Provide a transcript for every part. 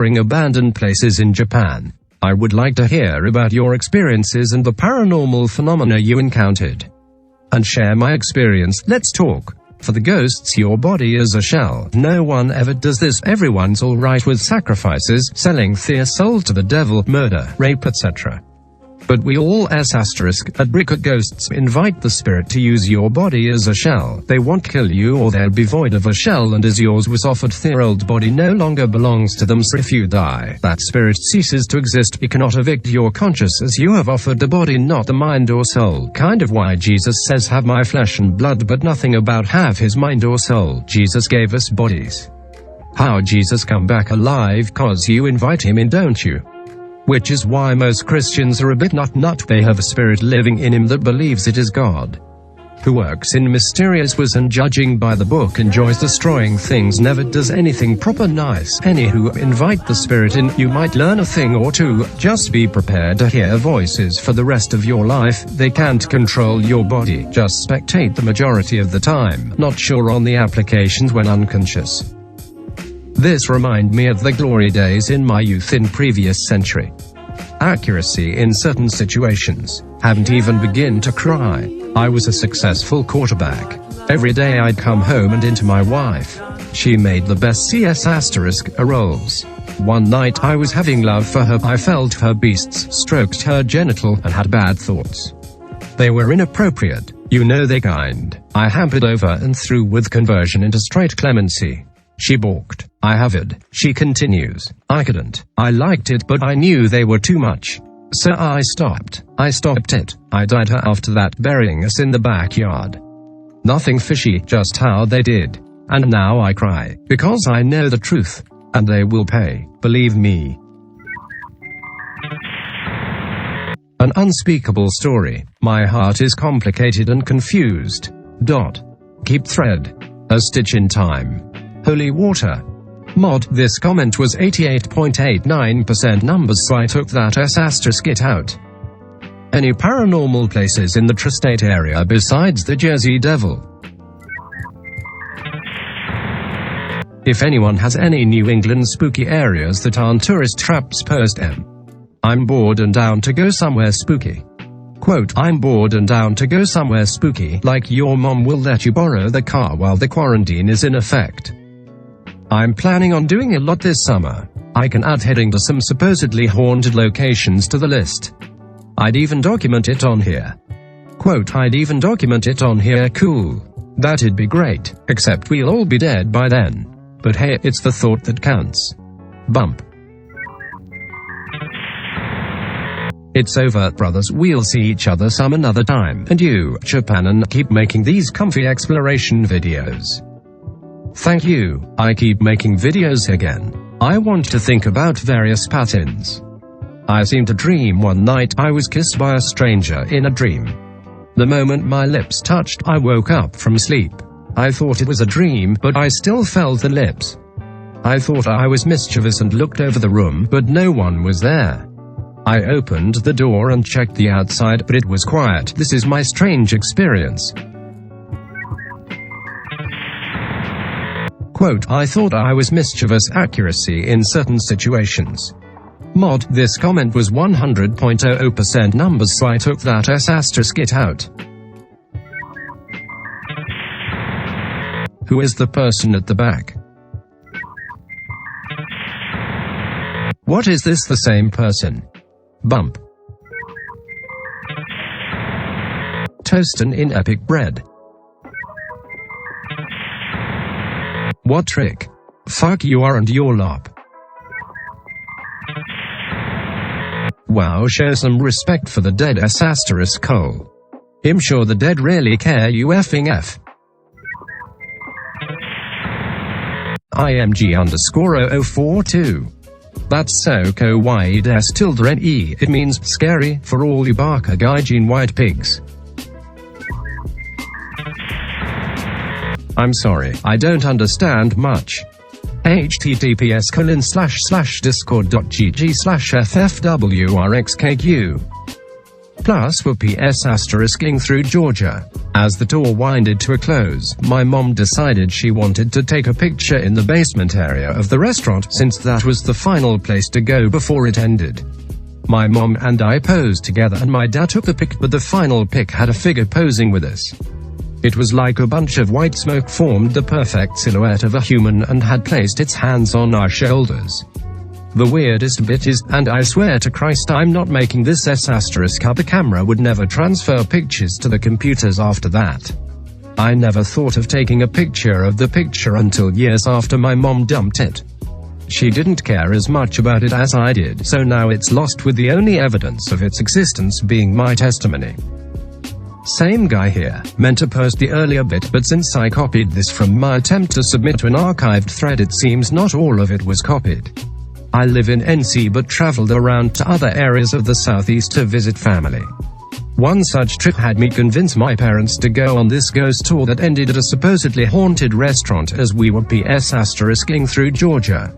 exploring abandoned places in Japan. I would like to hear about your experiences and the paranormal phenomena you encountered. And share my experience. Let's talk. For the ghosts, your body is a shell. No one ever does this. Everyone's alright with sacrifices, selling their soul to the devil, murder, rape, etc. But we all *at ghosts invite the spirit to use your body as a shell. They won't kill you or they'll be void of a shell, and as yours was offered, their old body no longer belongs to them. So if you die, that spirit ceases to exist. He cannot evict your conscience, as you have offered the body, not the mind or soul. Kind of why Jesus says have my flesh and blood, but nothing about have his mind or soul. Jesus gave us bodies. How Jesus come back alive? Cause you invite him in, don't you? Which is why most Christians are a bit nut. They have a spirit living in him that believes it is God, who works in mysterious ways and judging by the book enjoys destroying things, never does anything proper nice. Anywho, invite the spirit in, you might learn a thing or two. Just be prepared to hear voices for the rest of your life. They can't control your body, just spectate the majority of the time. Not sure on the applications when unconscious. This remind me of the glory days in my youth in previous century. Accuracy in certain situations. Haven't even begin to cry. I was a successful quarterback. Every day I'd come home and into my wife. She made the best CS** rolls. One night I was having love for her. I felt her beasts, stroked her genital, and had bad thoughts. They were inappropriate. You know they kind. I hampered over and through with conversion into straight clemency. She balked. I hovered. She continues. I couldn't. I liked it, but I knew they were too much. So I stopped. it. I died her after that, burying us in the backyard. Nothing fishy, just how they did. And now I cry, because I know the truth. And they will pay, believe me. An unspeakable story. My heart is complicated and confused. Keep thread. A stitch in time. Holy water. Mod, this comment was 88.89% numbers, so I took that *it out. Any paranormal places in the tri-state area besides the Jersey Devil? If anyone has any New England spooky areas that aren't tourist traps, post them. I'm bored and down to go somewhere spooky. Quote, I'm bored and down to go somewhere spooky, like your mom will let you borrow the car while the quarantine is in effect. I'm planning on doing a lot this summer. I can add heading to some supposedly haunted locations to the list. I'd even document it on here. Quote, I'd even document it on here. Cool. That'd be great, except we'll all be dead by then. But hey, it's the thought that counts. Bump. It's over, brothers. We'll see each other some another time. And you, Japan, and keep making these comfy exploration videos. Thank you. I keep making videos again. I want to think about various patterns. I seemed to dream one night I was kissed by a stranger in a dream. The moment my lips touched, I woke up from sleep. I thought it was a dream, but I still felt the lips. I thought I was mischievous and looked over the room, but no one was there. I opened the door and checked the outside, but it was quiet. This is my strange experience. Quote, I thought I was mischievous. Accuracy in certain situations. Mod, this comment was 100.00% numbers, so I took that *it out. Who is the person at the back? What is this, the same person? Bump. Toastin' in epic bread. What trick? Fuck you are and your lop. Wow, show some respect for the dead ** Cole. I'm sure the dead really care, you effing F. IMG_0042. That's so kawaii *e. It means scary for all you baka gaijin white pigs. I'm sorry, I don't understand much. https://discord.gg/ffwrxkq Plus we're PS asterisking through Georgia. As the tour winded to a close, my mom decided she wanted to take a picture in the basement area of the restaurant since that was the final place to go before it ended. My mom and I posed together and my dad took the pic, but the final pic had a figure posing with us. It was like a bunch of white smoke formed the perfect silhouette of a human and had placed its hands on our shoulders. The weirdest bit is, and I swear to Christ I'm not making this asterisk up, the camera would never transfer pictures to the computers after that. I never thought of taking a picture of the picture until years after my mom dumped it. She didn't care as much about it as I did, so now it's lost, with the only evidence of its existence being my testimony. Same guy here, meant to post the earlier bit, but since I copied this from my attempt to submit to an archived thread, it seems not all of it was copied. I live in NC but traveled around to other areas of the southeast to visit family. One such trip had me convince my parents to go on this ghost tour that ended at a supposedly haunted restaurant as we were PS asterisking through Georgia.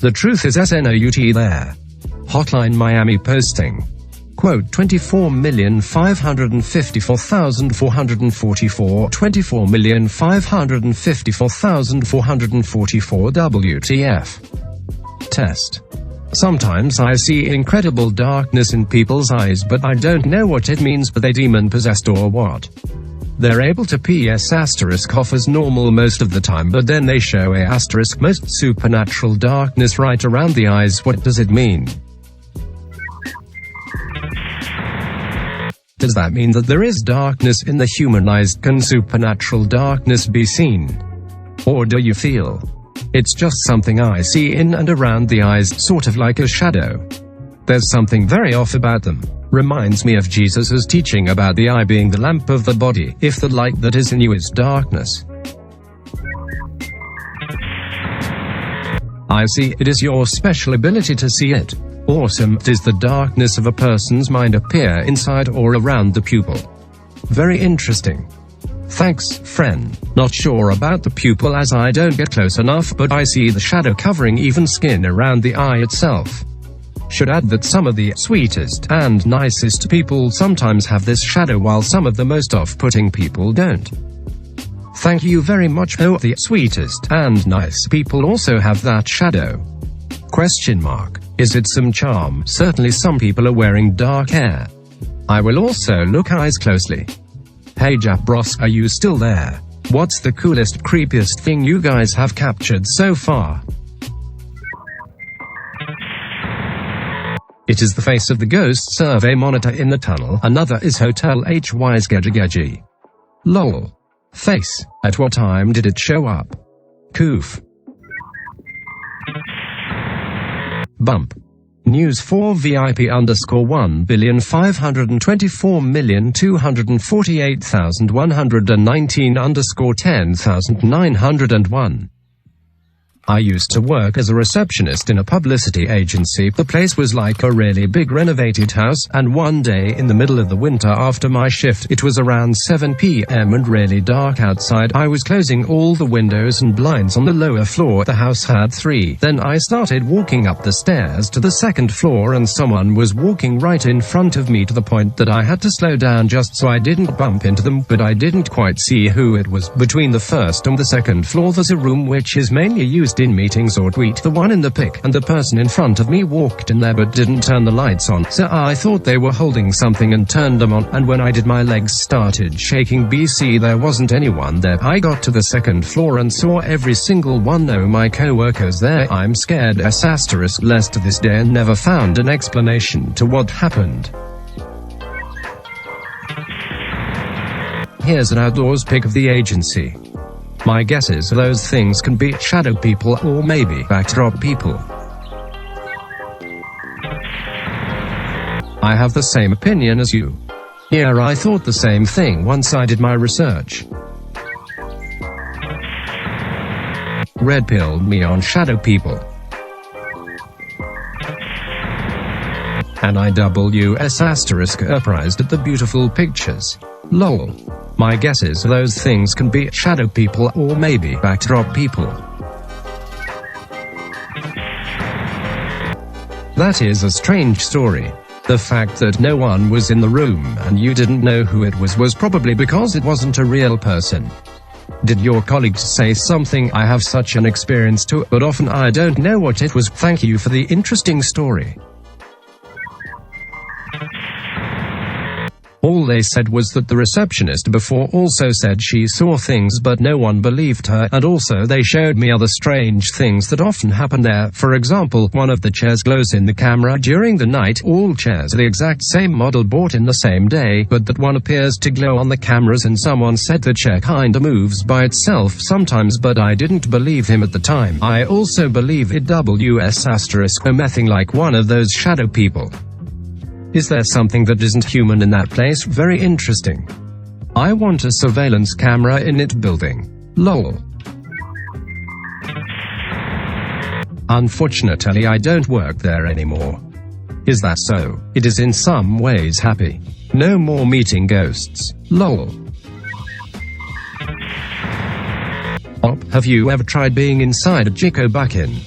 The truth is SNOUT there. Hotline Miami posting. Quote 24,554,444 24,554,444 WTF. Test. Sometimes I see incredible darkness in people's eyes, but I don't know what it means, but they demon-possessed or what. They're able to PS asterisk off as normal most of the time, but then they show a asterisk most supernatural darkness right around the eyes. What does it mean? Does that mean that there is darkness in the human eyes? Can supernatural darkness be seen? Or do you feel it's just something I see in and around the eyes, sort of like a shadow? There's something very off about them. Reminds me of Jesus' teaching about the eye being the lamp of the body. If the light that is in you is darkness, I see it is your special ability to see it. Awesome. Does the darkness of a person's mind appear inside or around the pupil? Very interesting. Thanks, friend. Not sure about the pupil as I don't get close enough, but I see the shadow covering even skin around the eye itself. Should add that some of the sweetest and nicest people sometimes have this shadow, while some of the most off-putting people don't. Thank you very much. Oh, the sweetest and nice people also have that shadow. Question mark. Is it some charm? Certainly some people are wearing dark hair. I will also look eyes closely. Hey Jap Bros, are you still there? What's the coolest, creepiest thing you guys have captured so far? It is the face of the ghost survey monitor in the tunnel. Another is Hotel HY's Geji. Lol. Face. At what time did it show up? Coof. Bump. News 4 VIP underscore 1,524,248,119 underscore 10,901. I used to work as a receptionist in a publicity agency. The place was like a really big renovated house, and one day in the middle of the winter after my shift, it was around 7 p.m. and really dark outside. I was closing all the windows and blinds on the lower floor. The house had 3. Then I started walking up the stairs to the second floor, and someone was walking right in front of me to the point that I had to slow down just so I didn't bump into them, but I didn't quite see who it was. Between the first and the second floor there's a room which is mainly used in meetings or tweet. The one in the pic, and the person in front of me walked in there but didn't turn the lights on, so I thought they were holding something and turned them on, and when I did my legs started shaking. BC there wasn't anyone there. I got to the second floor and saw every single one of my co-workers there. I'm scared asterisk less to this day and never found an explanation to what happened. Here's an outdoors pic of the agency. My guess is those things can be shadow people or maybe backdrop people. I have the same opinion as you. Yeah, I thought the same thing once I did my research. Red pilled me on shadow people. And IWS asterisk surprised at the beautiful pictures. Lol. My guess is those things can be shadow people or maybe backdrop people. That is a strange story. The fact that no one was in the room and you didn't know who it was probably because it wasn't a real person. Did your colleagues say something? I have such an experience too, but often I don't know what it was. Thank you for the interesting story. All they said was that the receptionist before also said she saw things but no one believed her, and also they showed me other strange things that often happen there. For example, one of the chairs glows in the camera during the night. All chairs are the exact same model bought in the same day, but that one appears to glow on the cameras, and someone said the chair kinda moves by itself sometimes, but I didn't believe him at the time. I also believe it ***mething like one of those shadow people. Is there something that isn't human in that place? Very interesting. I want a surveillance camera in it building. Lol. Unfortunately, I don't work there anymore. Is that so? It is in some ways happy. No more meeting ghosts. Lol. Have you ever tried being inside a Jikobakin?